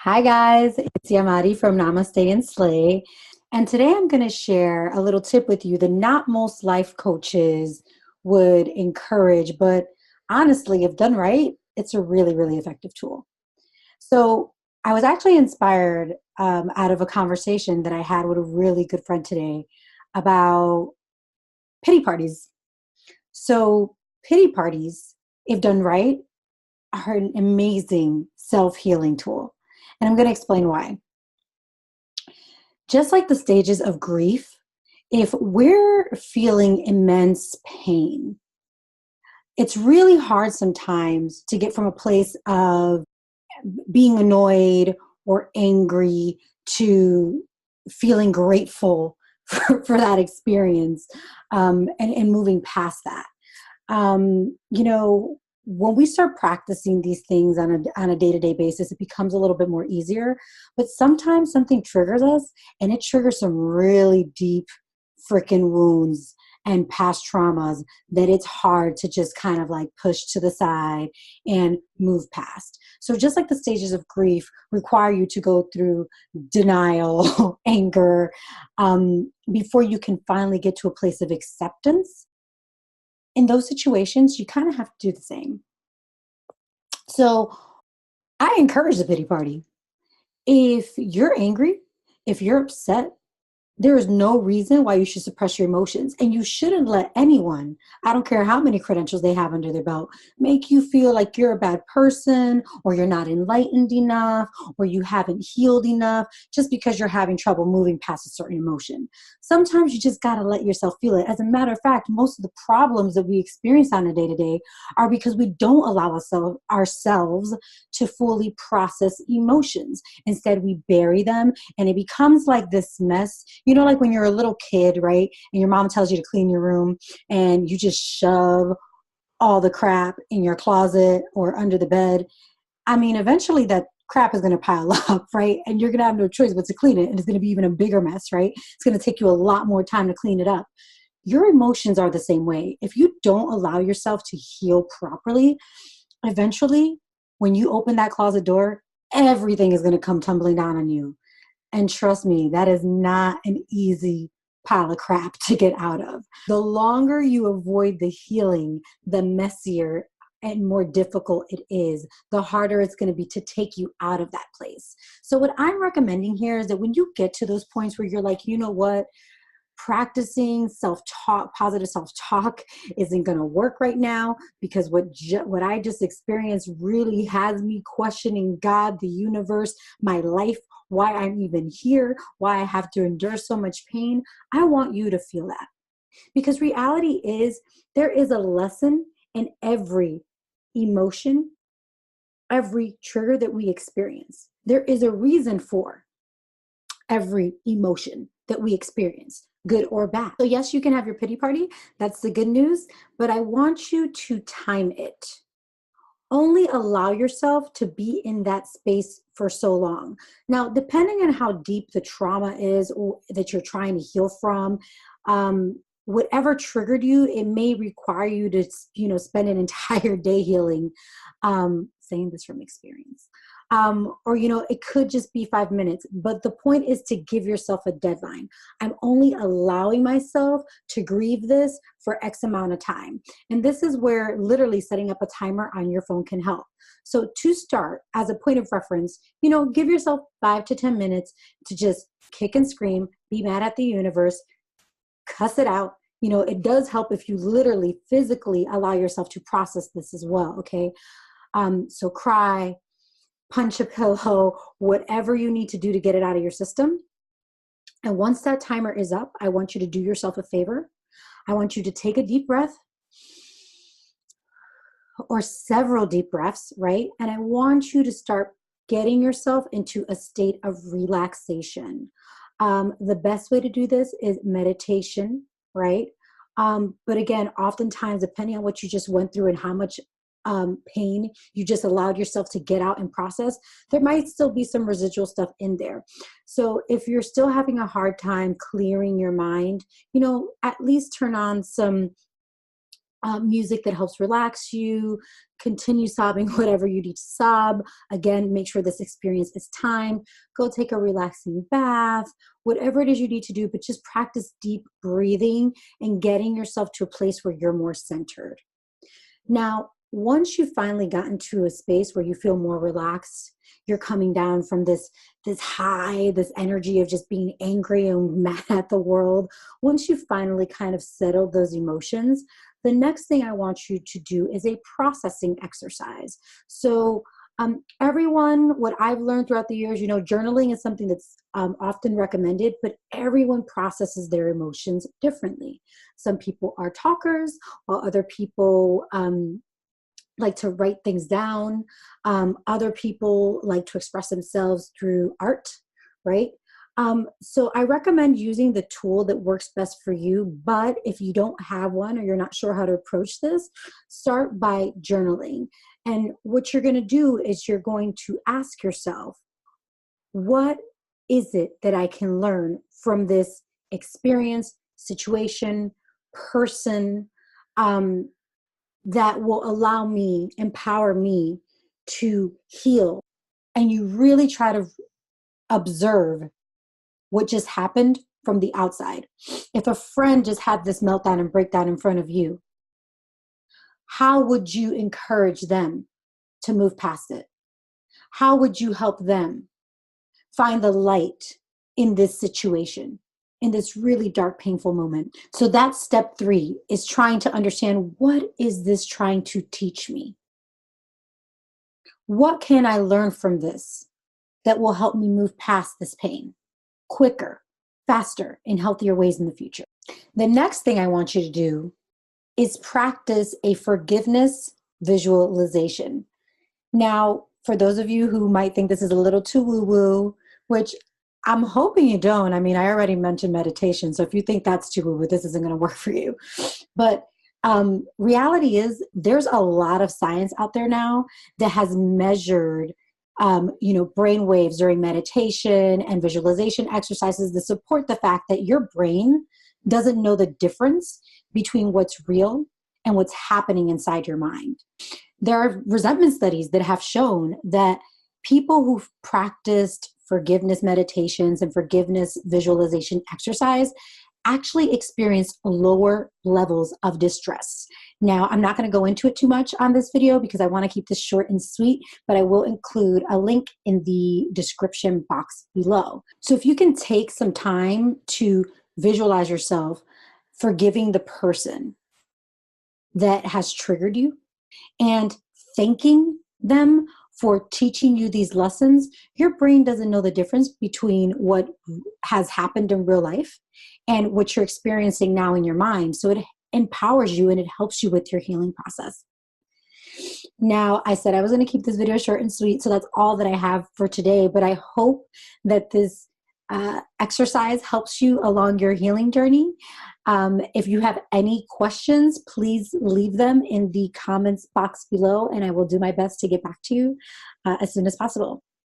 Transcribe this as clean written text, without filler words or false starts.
Hi, guys. It's Yamari from Namaste and Slay. And today I'm going to share a little tip with you that not most life coaches would encourage, but honestly, if done right, it's a really, really effective tool. So I was actually inspired out of a conversation that I had with a really good friend today about pity parties. So, pity parties, if done right, are an amazing self healing tool. And I'm going to explain why. Just like the stages of grief, if we're feeling immense pain, it's really hard sometimes to get from a place of being annoyed or angry to feeling grateful for that experience, and moving past that. When we start practicing these things on a day-to-day basis, it becomes a little bit more easier. But sometimes something triggers us, and it triggers some really deep freaking wounds and past traumas that it's hard to just kind of like push to the side and move past. So just like the stages of grief require you to go through denial, anger, before you can finally get to a place of acceptance, in those situations, you kind of have to do the same. So I encourage the pity party. If you're angry, if you're upset, there is no reason why you should suppress your emotions. And you shouldn't let anyone, I don't care how many credentials they have under their belt, make you feel like you're a bad person or you're not enlightened enough or you haven't healed enough just because you're having trouble moving past a certain emotion. Sometimes you just got to let yourself feel it. As a matter of fact, most of the problems that we experience on a day to day are because we don't allow ourselves to fully process emotions. Instead, we bury them and it becomes like this mess. Like when you're a little kid, right? And your mom tells you to clean your room and you just shove all the crap in your closet or under the bed. I mean, eventually that crap is going to pile up, right? And you're going to have no choice but to clean it. And it's going to be even a bigger mess, right? It's going to take you a lot more time to clean it up. Your emotions are the same way. If you don't allow yourself to heal properly, eventually when you open that closet door, everything is going to come tumbling down on you. And trust me, that is not an easy pile of crap to get out of. The longer you avoid the healing, the messier and more difficult it is, the harder it's going to be to take you out of that place. So, what I'm recommending here is that when you get to those points where you're like, you know what, practicing self-talk, positive self-talk isn't going to work right now because what I just experienced really has me questioning God, the universe, my life, why I'm even here, why I have to endure so much pain. I want you to feel that because reality is there is a lesson in every emotion, every trigger that we experience. There is a reason for every emotion that we experience, good or bad. So, yes, you can have your pity party. That's the good news. But I want you to time it. Only allow yourself to be in that space for so long. Now, depending on how deep the trauma is or that you're trying to heal from, whatever triggered you, it may require you to, spend an entire day healing. Saying this from experience. Or it could just be 5 minutes, but the point is to give yourself a deadline. I'm only allowing myself to grieve this for X amount of time. And this is where literally setting up a timer on your phone can help. So to start, as a point of reference, give yourself 5 to 10 minutes to just kick and scream, be mad at the universe, cuss it out. It does help if you literally physically allow yourself to process this as well. Okay. So cry, punch a pillow, whatever you need to do to get it out of your system. And once that timer is up, I want you to do yourself a favor. I want you to take a deep breath or several deep breaths, right? And I want you to start getting yourself into a state of relaxation. The best way to do this is meditation, right? But again, oftentimes, depending on what you just went through and how much pain you just allowed yourself to get out and process, there might still be some residual stuff in there. So if you're still having a hard time clearing your mind, at least turn on some music that helps relax you, continue sobbing whatever you need to sob. Again, make sure this experience is timed. Go take a relaxing bath, whatever it is you need to do, but just practice deep breathing and getting yourself to a place where you're more centered. Now, once you've finally gotten to a space where you feel more relaxed, you're coming down from this high, this energy of just being angry and mad at the world. Once you finally kind of settled those emotions, the next thing I want you to do is a processing exercise. So everyone, what I've learned throughout the years, journaling is something that's often recommended, but everyone processes their emotions differently. Some people are talkers, while other people like to write things down. Other people like to express themselves through art, right? So I recommend using the tool that works best for you, but if you don't have one or you're not sure how to approach this, start by journaling. And what you're going to do is you're going to ask yourself, what is it that I can learn from this experience, situation, person, that will allow me, empower me to heal? And you really try to observe what just happened from the outside. If a friend just had this meltdown and breakdown in front of you, how would you encourage them to move past it? How would you help them find the light in this situation, in this really dark, painful moment? So that's step 3, is trying to understand, what is this trying to teach me? What can I learn from this that will help me move past this pain quicker, faster, in healthier ways in the future? The next thing I want you to do is practice a forgiveness visualization. Now, for those of you who might think this is a little too woo-woo, which I'm hoping you don't. I mean, I already mentioned meditation, so if you think that's too woo-woo, this isn't going to work for you. But reality is, there's a lot of science out there now that has measured brain waves during meditation and visualization exercises that support the fact that your brain doesn't know the difference between what's real and what's happening inside your mind. There are resentment studies that have shown that people who've practiced forgiveness meditations and forgiveness visualization exercise actually experience lower levels of distress. Now, I'm not going to go into it too much on this video because I want to keep this short and sweet, but I will include a link in the description box below. So if you can take some time to visualize yourself forgiving the person that has triggered you and thanking them for teaching you these lessons, your brain doesn't know the difference between what has happened in real life and what you're experiencing now in your mind. So it empowers you and it helps you with your healing process. Now, I said I was going to keep this video short and sweet, so that's all that I have for today, but I hope that this exercise helps you along your healing journey. If you have any questions, please leave them in the comments box below, and I will do my best to get back to you as soon as possible.